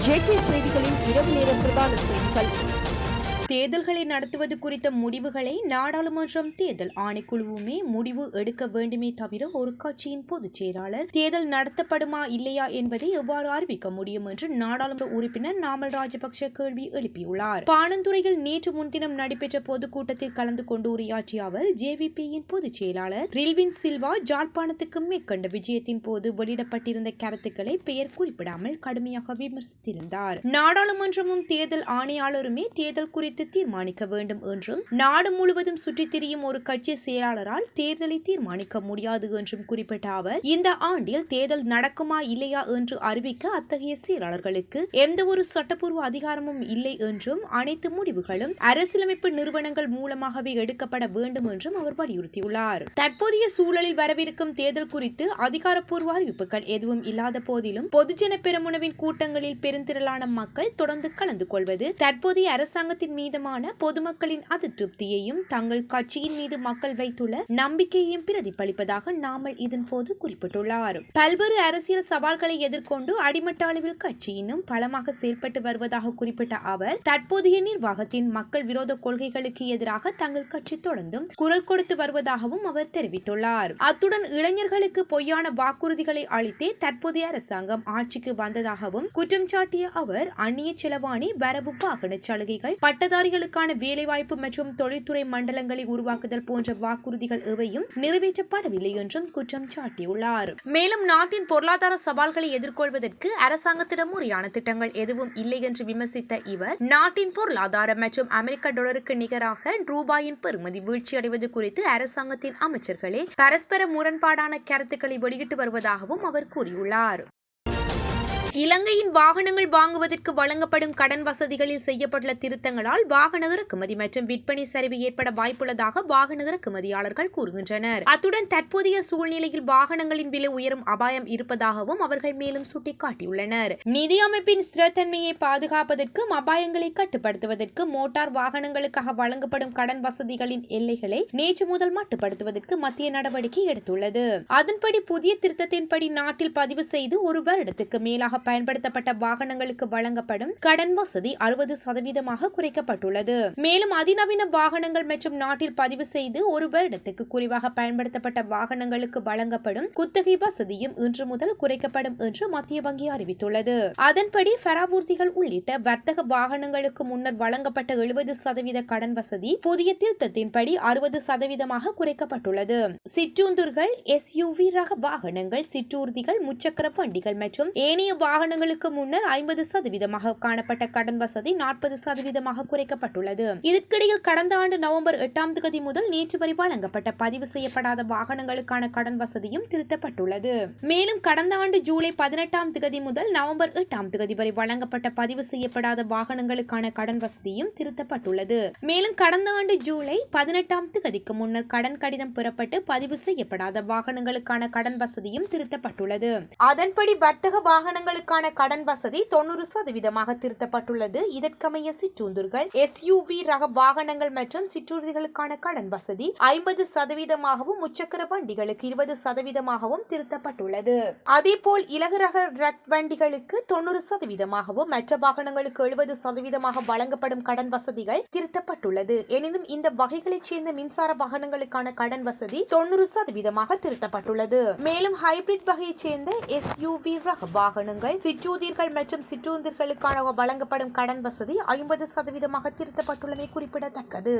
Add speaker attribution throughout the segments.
Speaker 1: JK செய்திகளின் இரவு நேர பிரதான செய்திகள்.
Speaker 2: தேர்தல்களை நடத்துவது குறித்த முடிவுகளை நாடாளுமன்றம் தேர்தல் ஆணைக்குழுவுமே முடிவு எடுக்க வேண்டுமே தவிர ஒரு கட்சியின் பொதுச் செயலாளர் தேர்தல் நடத்தப்படுமா இல்லையா என்பதை எவ்வாறு அறிவிக்க முடியும் என்று நாடாளுமன்ற உறுப்பினர் நாமல் ராஜபக்ஷ கேள்வி எழுப்பியுள்ளார். பாணந்துறையில் நேற்று முன்தினம் நடைபெற்ற பொதுக்கூட்டத்தில் கலந்து கொண்டு உரையாற்றிய அவர் ஜேவிபியின் பொதுச் செயலாளர் ரில்வின் சில்வா ஜாழ்ப்பாணத்துக்கு மேற்கொண்ட விஜயத்தின் போது வெளியிடப்பட்டிருந்த கருத்துக்களை பெயர் குறிப்பிடாமல் கடுமையாக விமர்சித்திருந்தார். நாடாளுமன்றமும் தேர்தல் ஆணையாளருமே தேர்தல் குறித்து தீர்மானிக்க வேண்டும் என்றும் நாடு முழுவதும் சுற்றித் திரியும் ஒரு கட்சி செயலாளரால் தேர்தலை தீர்மானிக்க முடியாது என்றும் குறிப்பிட்ட அவர் இந்த ஆண்டில் தேர்தல் நடக்குமா இல்லையா என்று அறிவிக்க அத்தகைய செயலாளர்களுக்கு எந்த ஒரு சட்டப்பூர்வ அதிகாரமும் இல்லை என்றும் அனைத்து முடிவுகளும் அரசியலமைப்பு நிறுவனங்கள் மூலமாகவே எடுக்கப்பட வேண்டும் என்றும் அவர் வலியுறுத்தியுள்ளார். தற்போதைய சூழலில் வரவிருக்கும் தேர்தல் குறித்து அதிகாரப்பூர்வ அறிவிப்புகள் எதுவும் இல்லாத போதிலும் பொதுஜன பெரமுனவின் கூட்டங்களில் பெருந்திரளான மக்கள் தொடர்ந்து கலந்து கொள்வது தற்போதைய அரசாங்கத்தின் மீதான பொதுமக்களின் அதிருப்தியையும் தங்கள் கட்சியின் மீது மக்கள் வைத்துள்ள நம்பிக்கையையும் பிரதிபலிப்பதாக நாமல் இதன் போது குறிப்பிட்டுள்ளார். பல்வேறு அரசியல் சவால்களை எதிர்கொண்டு அடிமட்ட அளவில் கட்சி இன்னும் பலமாக செயல்பட்டு வருவதாக குறிப்பிட்ட அவர் தற்போதைய நிர்வாகத்தின் மக்கள் விரோத கொள்கைகளுக்கு எதிராக தங்கள் கட்சி தொடர்ந்தும் குரல் கொடுத்து வருவதாகவும் அவர் தெரிவித்துள்ளார். அத்துடன் இளைஞர்களுக்கு பொய்யான வாக்குறுதிகளை அளித்தே தற்போதைய அரசாங்கம் ஆட்சிக்கு வந்ததாகவும் குற்றம் சாட்டிய அவர் அந்நிய செலவாணி வரவு வாகன சலுகைகள் பட்டதாரிகளுக்கான வேலைவாய்ப்பு மற்றும் தொழில்துறை மண்டலங்களை உருவாக்குதல் போன்ற வாக்குறுதிகள் எவையும் நிறைவேற்றப்படவில்லை என்றும் குற்றம் சாட்டியுள்ளார். மேலும் நாட்டின் பொருளாதார சவால்களை எதிர்கொள்வதற்கு அரசாங்கத்திடம் முறையான திட்டங்கள் எதுவும் இல்லை என்று விமர்சித்த இவர் நாட்டின் பொருளாதார மற்றும் அமெரிக்க டாலருக்கு நிகராக ரூபாயின் பெறுமதி வீழ்ச்சியடைவது குறித்து அரசாங்கத்தின் அமைச்சர்களே பரஸ்பர முரண்பாடான கருத்துக்களை வெளியிட்டு வருவதாகவும் அவர் கூறியுள்ளார். இலங்கையின் வாகனங்கள் வாங்குவதற்கு வழங்கப்படும் கடன் வசதிகளில் செய்யப்பட்டுள்ள திருத்தங்களால் வாகன இறக்குமதி மற்றும் விற்பனை சரிவு ஏற்பட வாய்ப்புள்ளதாக வாகன இறக்குமதியாளர்கள் கூறுகின்றனர். அத்துடன் தற்போதைய சூழ்நிலையில் வாகனங்களின் விலை உயரும் அபாயம் இருப்பதாகவும் அவர்கள் மேலும் சுட்டிக்காட்டியுள்ளனர். நிதி அமைப்பின் ஸ்திரத்தன்மையை பாதுகாப்பதற்கும் அபாயங்களை கட்டுப்படுத்துவதற்கு மோட்டார் வாகனங்களுக்காக வழங்கப்படும் கடன் வசதிகளின் எல்லைகளை நேற்று முதல் மட்டுப்படுத்துவதற்கு மத்திய நடவடிக்கை எடுத்துள்ளது. அதன்படி புதிய திருத்தத்தின்படி நாட்டில் பதிவு செய்து ஒரு வருடத்துக்கு மேலாக பயன்படுத்தப்பட்ட வாகனங்களுக்கு வழங்கப்படும் கடன் வசதி 60% குறைக்கப்பட்டுள்ளது. மேலும் அதிநவீன வாகனங்கள் மற்றும் நாட்டில் பதிவு செய்து ஒரு வருடத்துக்கு குறைவாக பயன்படுத்தப்பட்ட வாகனங்களுக்கு வழங்கப்படும் குத்தகை வசதியும் இன்று முதல் குறைக்கப்படும் என்று மத்திய வங்கி அறிவித்துள்ளது. அதன்படி பராபூர்த்திகள் உள்ளிட்ட வர்த்தக வாகனங்களுக்கு முன்னர் வழங்கப்பட்ட 70% கடன் வசதி புதிய திருத்தத்தின்படி 60% குறைக்கப்பட்டுள்ளது. சிற்றூந்துர்கள், SUV ரக வாகனங்கள், சிற்றூர்திகள், முச்சக்கர வண்டிகள் மற்றும் ஏனைய வாகனங்களுக்கு முன்னர் 50% காணப்பட்ட கடன் வசதி 40% குறைக்கப்பட்டுள்ளது. இதற்கிடையில் கடந்த ஆண்டு நவம்பர் 8 முதல் நேற்று வரை வழங்கப்பட்ட பதிவு செய்யப்படாத வாகனங்களுக்கான கடன் வசதியும் திருத்தப்பட்டுள்ளது. மேலும் கடந்த ஆண்டு ஜூலை 18 முதல் நவம்பர் 8 வரை வழங்கப்பட்ட பதிவு செய்யப்படாத வாகனங்களுக்கான கடன் வசதியும் திருத்தப்பட்டுள்ளது. மேலும் கடந்த ஆண்டு ஜூலை 18 முன்னர் கடன் கடிதம் பெறப்பட்டு பதிவு செய்யப்படாத வாகனங்களுக்கான கடன் வசதியும் திருத்தப்பட்டுள்ளது. அதன்படி வர்த்தக வாகனங்களுக்கான கடன் வசதி 90% திருத்தப்பட்டுள்ளது. இதற்கமைய சிற்றூந்துர்கள், SUV ரக வாகனங்கள் மற்றும் சிற்றூர்திகளுக்கான கடன் வசதி 50%, முச்சக்கர வண்டிகளுக்கு 20% திருத்தப்பட்டுள்ளது. அதேபோல் இலகு ரக வண்டிகளுக்கு 90%, மற்ற வாகனங்களுக்கு 70% வழங்கப்படும் கடன் வசதிகள் திருத்தப்பட்டுள்ளது. எனினும் இந்த வகைகளைச் சேர்ந்த மின்சார வாகனங்களுக்கான கடன் வசதி 90% திருத்தப்பட்டுள்ளது. மேலும் ஹைபிரிட் வகையைச் சேர்ந்த SUV ரக வாகனங்கள், சிற்றூதிர்கள் மற்றும் சிற்றூந்திர்களுக்கான வழங்கப்படும் கடன் வசதி 50% திருத்தப்பட்டுள்ளமை குறிப்பிடத்தக்கது.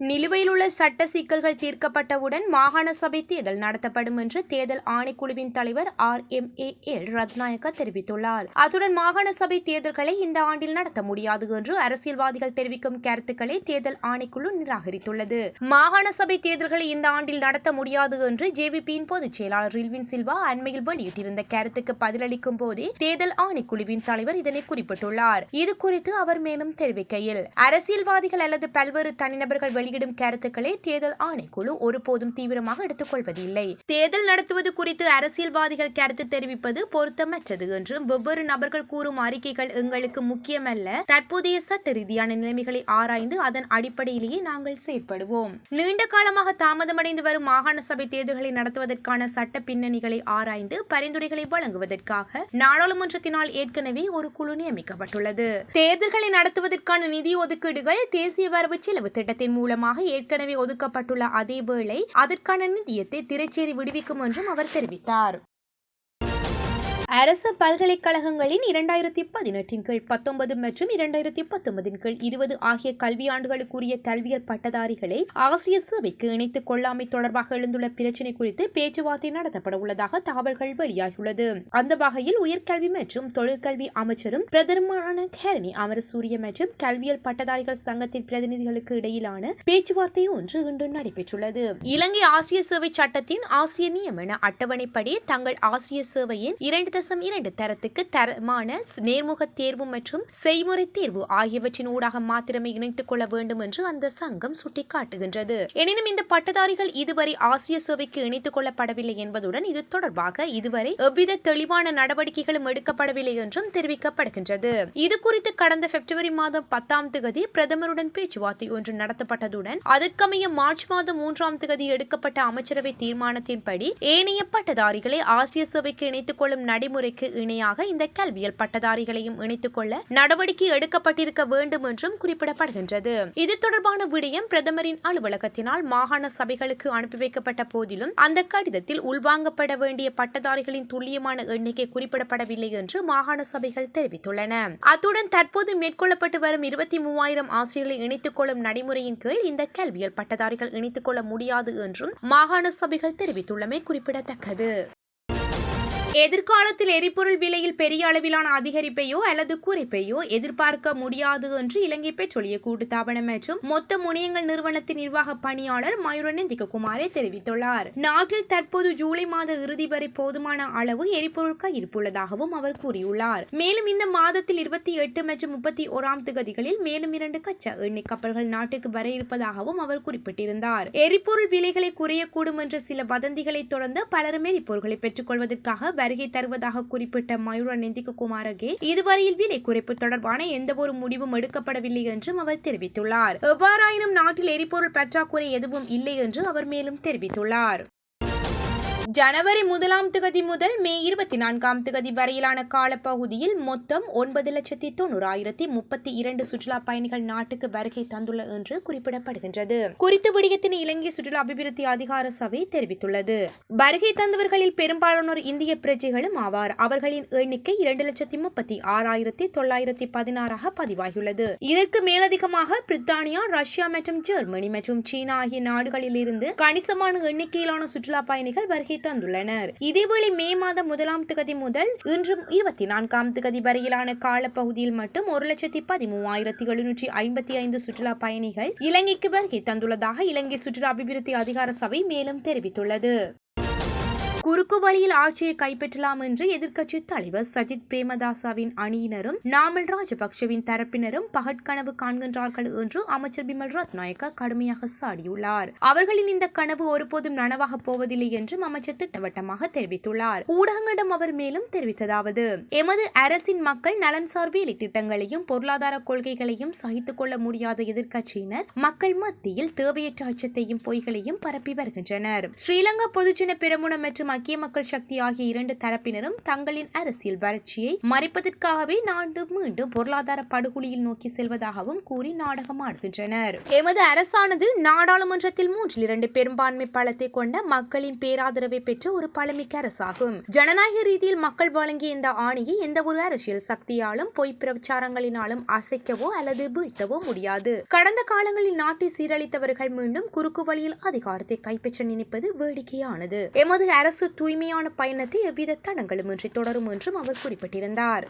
Speaker 2: நிலுவையில் உள்ள சட்ட சிக்கல்கள் தீர்க்கப்பட்டவுடன் மாகாண சபை தேர்தல் நடத்தப்படும் என்று தேர்தல் ஆணைக்குழுவின் தலைவர் RMAL ரத்நாயக்க தெரிவித்துள்ளார். அத்துடன் மாகாண சபை தேர்தல்களை இந்த ஆண்டில் நடத்த முடியாது என்று அரசியல்வாதிகள் தெரிவிக்கும் கருத்துக்களை தேர்தல் ஆணைக்குழு நிராகரித்துள்ளது. மாகாண சபை தேர்தல்களை இந்த ஆண்டில் நடத்த முடியாது என்று ஜேவிபியின் பொதுச் செயலாளர் ரில்வின் சில்வா அண்மையில் வெளியிட்டிருந்த கருத்துக்கு பதிலளிக்கும் போதே தேர்தல் ஆணைக்குழுவின் தலைவர் இதனை குறிப்பிட்டுள்ளார். இது குறித்து அவர் மேலும் தெரிவிக்கையில் அரசியல்வாதிகள் அல்லது பல்வேறு தனிநபர்கள் வெளியிடும் கருத்துக்களை தேர்தல் ஆணைக்குழு ஒருபோதும் தீவிரமாக எடுத்துக்கொள்வதில்லை. தேர்தல் நடத்துவது குறித்து அரசியல்வாதிகள் கருத்து தெரிவிப்பது பொருத்தமற்றது என்றும் வெவ்வேறு நபர்கள் கூறும் அறிக்கைகள் எங்களுக்கு முக்கியமல்ல. தற்போதைய சட்ட ரீதியான நிலைமைகளை ஆராய்ந்து அதன் அடிப்படையிலேயே நாங்கள் செயற்படுவோம். நீண்ட காலமாக தாமதமடைந்து வரும் மாகாண சபை தேர்தல்களை நடத்துவதற்கான சட்ட பின்னணிகளை ஆராய்ந்து பரிந்துரைகளை வழங்குவதற்காக நாடாளுமன்றத்தினால் ஏற்கனவே ஒரு குழு நியமிக்கப்பட்டுள்ளது. தேர்தல்களை நடத்துவதற்கான நிதி ஒதுக்கீடுகள் தேசிய வரவு செலவு திட்டத்தின் மூலமாக ஏற்கனவே ஒதுக்கப்பட்டுள்ள அதேவேளை அதற்கான நிதியத்தை திரைச்சேரி விடுவிக்கும் என்றும் அவர் தெரிவித்தார். அரசு பல்கலைக்கழகங்களின் 2018 கீழ் 19 மற்றும் 2019 கீழ் 20 ஆகிய கல்வியாண்டுகளுக்குரிய கல்வியல் பட்டதாரிகளை ஆசிரியர் சேவைக்கு இணைத்துக் கொள்ளாமை தொடர்பாக எழுந்துள்ள பிரச்சினை குறித்து பேச்சுவார்த்தை நடத்தப்பட உள்ளதாக தகவல்கள் வெளியாகியுள்ளது. அந்த வகையில் உயர்கல்வி மற்றும் தொழிற்கல்வி அமைச்சரும் பிரதமருமான ஹரணி அமரசூரிய மற்றும் கல்வியல் பட்டதாரிகள் சங்கத்தின் பிரதிநிதிகளுக்கு இடையிலான பேச்சுவார்த்தை ஒன்று இன்று நடைபெற்றுள்ளது. இலங்கை ஆசிரியர் சேவை சட்டத்தின் ஆசிரியர் நியமன அட்டவணைப்படி தங்கள் ஆசிரியர் சேவையின் 2.2 தரத்துக்கு தரமான நேர்முக தேர்வு மற்றும் செய்முறை தேர்வு ஆகியவற்றின் ஊடாக மாத்திரமே இணைத்துக் கொள்ள வேண்டும் என்று அந்த சங்கம் சுட்டிக்காட்டுகின்றது. எனினும் இந்த பட்டதாரிகள் இதுவரை ஆசிரியர் சேவைக்கு இணைத்துக் கொள்ளப்படவில்லை என்பதுடன் இது தொடர்பாக இதுவரை எவ்வித தெளிவான நடவடிக்கைகளும் எடுக்கப்படவில்லை என்றும் தெரிவிக்கப்படுகின்றது. இது குறித்து கடந்த பிப்ரவரி மாதம் 10ஆம் தேதி பிரதமருடன் பேச்சுவார்த்தை ஒன்று நடத்தப்பட்டதுடன் அதற்கமைய மார்ச் மாதம் 3ஆம் தேதி எடுக்கப்பட்ட அமைச்சரவை தீர்மானத்தின்படி ஏனைய பட்டதாரிகளை ஆசிரியர் சேவைக்கு இணைத்துக் கொள்ளும் நடைமுறைக்கு இணையாக இந்த கல்வியல் பட்டதாரிகளையும் இணைத்துக் கொள்ள நடவடிக்கை எடுக்கப்பட்டிருக்க வேண்டும் என்றும் குறிப்பிடப்படுகின்றது. இது தொடர்பான விடயம் பிரதமரின் அலுவலகத்தினால் மாகாண சபைகளுக்கு அனுப்பி வைக்கப்பட்ட போதிலும் அந்த கடிதத்தில் உள்வாங்கப்பட வேண்டிய பட்டதாரிகளின் துல்லியமான எண்ணிக்கை குறிப்பிடப்படவில்லை என்று மாகாண சபைகள் தெரிவித்துள்ளன. அத்துடன் தற்போது மேற்கொள்ளப்பட்டு வரும் 23,000 ஆசிரியர்களை இணைத்துக் கொள்ளும் நடைமுறையின் கீழ் இந்த கல்வியல் பட்டதாரிகள் இணைத்துக் கொள்ள முடியாது என்றும் மாகாண சபைகள் தெரிவித்துள்ளமை குறிப்பிடத்தக்கது. எதிர்காலத்தில் எரிபொருள் விலையில் பெரிய அளவிலான அதிகரிப்பையோ அல்லது குறைப்பையோ எதிர்பார்க்க முடியாது என்று இலங்கை பெட்ரோலிய கூட்டுத்தாபனம் மற்றும் மொத்த முனையங்கள் நிறுவனத்தின் நிர்வாக பணியாளர் மயூரநந்திக குமாரே தெரிவித்துள்ளார். நாட்டில் தற்போது ஜூலை மாத இறுதி வரை போதுமான அளவு எரிபொருள் கையிருப்புள்ளதாகவும் அவர் கூறியுள்ளார். மேலும் இந்த மாதத்தில் 28 மற்றும் 31ஆம் தேதிகளில் மேலும் 2 கச்சா எண்ணெய் கப்பல்கள் நாட்டுக்கு வர இருப்பதாகவும் அவர் குறிப்பிட்டிருந்தார். எரிபொருள் விலைகளை குறையக்கூடும் என்ற சில வதந்திகளை தொடர்ந்து பலரும் எரிபொருள்களை பெற்றுக் கொள்வதற்காக வருகை தருவதாக குறிப்பிட்ட மயூரநந்திக குமாரகே இதுவரையில் விலை குறைப்பு தொடர்பான எந்தவொரு முடிவும் எடுக்கப்படவில்லை என்றும் அவர் தெரிவித்துள்ளார். எவ்வாறாயினும் நாட்டில் எரிபொருள் பற்றாக்குறை எதுவும் இல்லை என்று அவர் மேலும் தெரிவித்துள்ளார். ஜனவரி 1ஆம் தேதி முதல் மே 24ஆம் தேதி வரையிலான காலப்பகுதியில் மொத்தம் 9,90,032 சுற்றுலா பயணிகள் நாட்டுக்கு வருகை தந்துள்ள என்று குறிப்பிடப்படுகின்றது. குறித்த விடயத்தினை இலங்கை சுற்றுலா அபிவிருத்தி அதிகார சபை தெரிவித்துள்ளது. வருகை தந்தவர்களில் பெரும்பாலானோர் இந்திய பிரஜைகளும் ஆவார். அவர்களின் எண்ணிக்கை 2,36,916 பதிவாகியுள்ளது. இதற்கு மேலதிகமாக பிரித்தானியா, ரஷ்யா மற்றும் ஜெர்மனி மற்றும் சீனா ஆகிய நாடுகளில் இருந்து கணிசமான எண்ணிக்கையிலான சுற்றுலா பயணிகள் வருகை தந்துள்ளனர். இதேவேளை மே மாதம் 1ஆம் தேதி முதல் இன்று 24ஆம் தேதி வரையிலான காலப்பகுதியில் மட்டும் 1,13,755 சுற்றுலா பயணிகள் இலங்கைக்கு வருகை தந்துள்ளதாக இலங்கை சுற்றுலா அபிவிருத்தி அதிகார சபை மேலும் தெரிவித்துள்ளது. குறுக்கு வழியில் ஆட்சியை கைப்பற்றலாம் என்று எதிர்க்கட்சி தலைவர் சஜித் பிரேமதாசவின் அணியினரும் நாமல் ராஜபக்சவின் தரப்பினரும் பகற்கனவு காண்கின்றார்கள் என்று அமைச்சர் பிமல் ரத்நாயக்க கடுமையாக சாடியுள்ளார். அவர்களின் இந்த கனவு ஒருபோதும் நனவாக போவதில்லை என்றும் அமைச்சர் திட்டவட்டமாக தெரிவித்துள்ளார். ஊடகங்களிடம் அவர் மேலும் தெரிவித்ததாவது: எமது அரசின் மக்கள் நலன்சார் வேலை திட்டங்களையும் பொருளாதார கொள்கைகளையும் சகித்துக் கொள்ள முடியாத எதிர்க்கட்சியினர் மக்கள் மத்தியில் தேவையற்ற அச்சத்தையும் பொய்களையும் பரப்பி வருகின்றனர். ஸ்ரீலங்கா பொதுஜன பெரமுன மற்றும் ஐக்கிய மக்கள் சக்தி ஆகிய 2 தரப்பினரும் தங்களின் அரசியல் வறட்சியை மறைப்பதற்காகவே நாடு மீண்டும் பொருளாதார படுகொலியில் நோக்கி செல்வதாகவும் கூறி நாடகம் ஆடுகின்றனர். எமது அரசானது நாடாளுமன்றத்தில் 3/2 பெரும்பான்மை பலத்தை கொண்ட மக்களின் பேராதரவை பெற்ற ஒரு பழமிக்க அரசாகும். ஜனநாயக ரீதியில் மக்கள் வழங்கிய இந்த ஆணையை எந்த ஒரு அரசியல் சக்தியாலும் பொய் பிரச்சாரங்களினாலும் அசைக்கவோ அல்லது வீழ்த்தவோ முடியாது. கடந்த காலங்களில் நாட்டை சீரழித்தவர்கள் மீண்டும் குறுக்கு வழியில் அதிகாரத்தை கைப்பற்ற நினைப்பது வேடிக்கையானது. எமது அரசு தூய்மையான பயணத்தை எவ்வித தடங்களுமின்றி தொடரும் என்றும் அவர் குறிப்பிட்டிருந்தார்.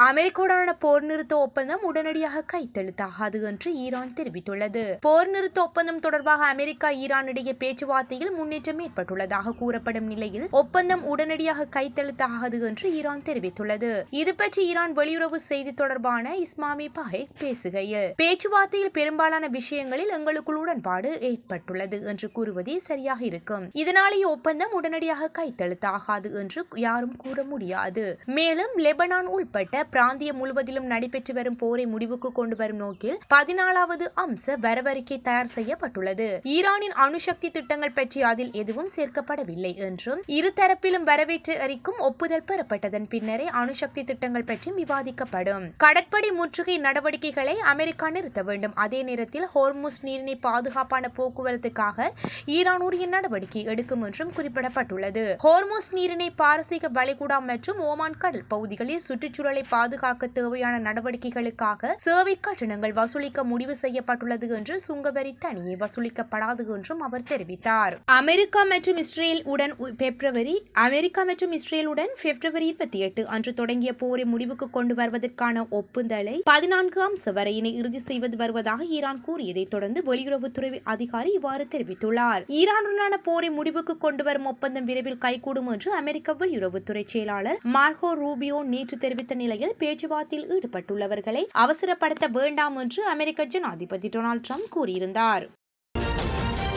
Speaker 2: அமெரிக்காவுடனான போர் நிறுத்த ஒப்பந்தம் உடனடியாக கைத்தெழுத்தாகாது என்று ஈரான் தெரிவித்துள்ளது. போர் நிறுத்த ஒப்பந்தம் தொடர்பாக அமெரிக்கா ஈரான் இடையே பேச்சுவார்த்தையில் முன்னேற்றம் ஏற்பட்டுள்ளதாக கூறப்படும் நிலையில் ஒப்பந்தம் உடனடியாக கைத்தெழுத்தாகாது என்று ஈரான் தெரிவித்துள்ளது. இது பற்றி ஈரான் வெளியுறவு செய்தி தொடர்பான இஸ்மாமி பஹேக் பேசுகையில், பேச்சுவார்த்தையில் பெரும்பாலான விஷயங்களில் எங்களுக்குள் உடன்பாடு ஏற்பட்டுள்ளது என்று கூறுவதே சரியாக இருக்கும். இதனாலேயே ஒப்பந்தம் உடனடியாக கைத்தெழுத்தாகாது என்று யாரும் கூற முடியாது. மேலும் லெபனான் உள்பட்ட பிராந்தியம் முழுவதிலும் நடைபெற்று வரும் போரை முடிவுக்கு கொண்டு வரும் நோக்கில் 14வது அம்ச வரவறிக்கை தயார் செய்யப்பட்டுள்ளது. ஈரானின் அணுசக்தி திட்டங்கள் பற்றி அதில் எதுவும் சேர்க்கப்படவில்லை என்றும், இருதரப்பிலும் வரவேற்று அறிக்கும் ஒப்புதல் பெறப்பட்டதன் பின்னரே அணுசக்தி திட்டங்கள் பற்றி விவாதிக்கப்படும். கடற்படை முற்றுகை நடவடிக்கைகளை அமெரிக்கா நிறுத்த வேண்டும். அதே நேரத்தில் ஹோர்முஸ் நீரிணை பாதுகாப்பான போக்குவரத்துக்காக ஈரான் உரிய நடவடிக்கை எடுக்கும் என்றும் குறிப்பிடப்பட்டுள்ளது. ஹோர்முஸ் நீரிணை பாரசீக வளைகுடா மற்றும் ஓமான் கடல் பகுதிகளில் சுற்றுச்சூழலை பாதுகாக்க தேவையான நடவடிக்கைகளுக்காக சேவை கட்டணங்கள் வசூலிக்க முடிவு செய்யப்பட்டுள்ளது என்று சுங்கவரி தனியே வசூலிக்கப்படாது என்றும் அவர் தெரிவித்தார். அமெரிக்கா மற்றும் இஸ்ரேலுடன் பிப்ரவரி 28 அன்று தொடங்கிய போரை முடிவுக்கு கொண்டு வருவதற்கான ஒப்புதலை 14 அம்ச வரையினை இறுதி செய்வது வருவதாக ஈரான் கூறியதை தொடர்ந்து வெளியுறவுத்துறை அதிகாரி இவ்வாறு தெரிவித்துள்ளார். ஈரானுடனான போரை முடிவுக்கு கொண்டு வரும் ஒப்பந்தம் விரைவில் கைகூடும் என்று அமெரிக்க வெளியுறவுத்துறை செயலாளர் மார்கோ ரூபியோ நேற்று தெரிவித்த நிலையில், பேச்சுவார்த்தையில் ஈடுபட்டுள்ளவர்களை அவசரப்படுத்த வேண்டாம் என்று அமெரிக்க ஜனாதிபதி டொனால்ட் ட்ரம்ப் கூறியிருந்தார்.